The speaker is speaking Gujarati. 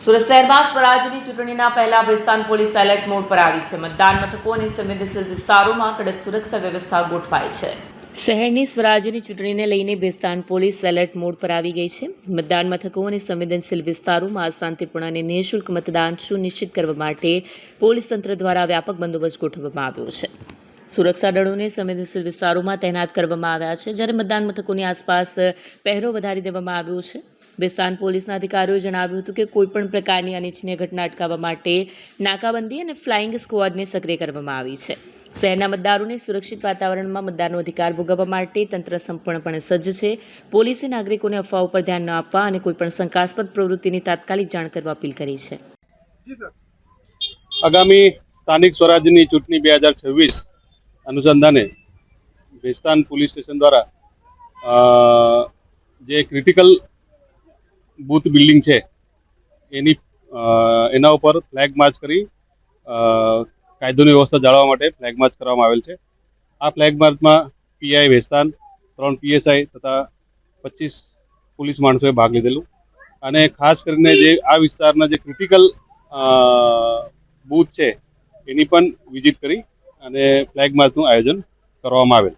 સુરત શહેરમાં સ્વરાજની ચૂંટણીના પહેલા બેસ્તાન પોલીસ એલર્ટ મોડ પર આવી છે. મતદાન મથકો અને સંવેદનશીલ વિસ્તારોમાં કડક સુરક્ષા વ્યવસ્થા ગોઠવાઈ છે. શહેરની સ્વરાજની ચૂંટણીને લઈને બેસ્તાન પોલીસ એલર્ટ મોડ પર આવી ગઈ છે. મતદાન મથકો અને સંવેદનશીલ વિસ્તારોમાં શાંતિપૂર્ણ અને નિઃશુલ્ક મતદાન સુનિશ્ચિત કરવા માટે પોલીસ તંત્ર દ્વારા વ્યાપક બંદોબસ્ત ગોઠવવામાં આવ્યો છે. સુરક્ષા દળોને સંવેદનશીલ વિસ્તારોમાં તૈનાત કરવામાં આવ્યા છે, જ્યારે મતદાન મથકોની આસપાસ પહેરો વધારી દેવામાં આવ્યો છે. બેસ્તાન પોલીસના અધિકારીઓએ જણાવ્યું હતું કે કોઈપણ પ્રકારની અનિચ્છનીય ઘટના અટકાવવા માટે નાકાબંધી અને ફ્લાઇંગ સ્ક્વોડને સક્રિય કરવામાં આવી છે. શહેરના મતદારોને સુરક્ષિત વાતાવરણમાં મતદાનનો અધિકાર ભોગવવા માટે તંત્ર સંપૂર્ણપણે સજ્જ છે. પોલીસે નાગરિકોને અફવાઓ પર ધ્યાન ન આપવા અને કોઈપણ શંકાસ્પદ પ્રવૃત્તિની તાત્કાલિક જાણ કરવા અપીલ કરી છે. આગામી સ્થાનિક સ્વરાજ્યની ચૂંટણી 2026 અનુસંધાને બેસ્તાન પોલીસ સ્ટેશન દ્વારા જે ક્રિટિકલ બૂથ બિલ્ડિંગ છે એના ઉપર ફ્લેગ માર્ચ કરી કાયદોની વ્યવસ્થા જાળવવા માટે ફ્લેગ માર્ચ કરવામાં આવેલ છે. આ ફ્લેગ માર્ચમાં પીઆઈ બેસ્તાન, 3 પીએસઆઈ તથા 25 પોલીસ માણસોએ ભાગ લીધેલું અને ખાસ કરીને જે આ વિસ્તારના જે ક્રિટિકલ બૂથ છે એની પણ વિઝિટ કરી અને ફ્લેગ માર્ચનું આયોજન કરવામાં આવેલ.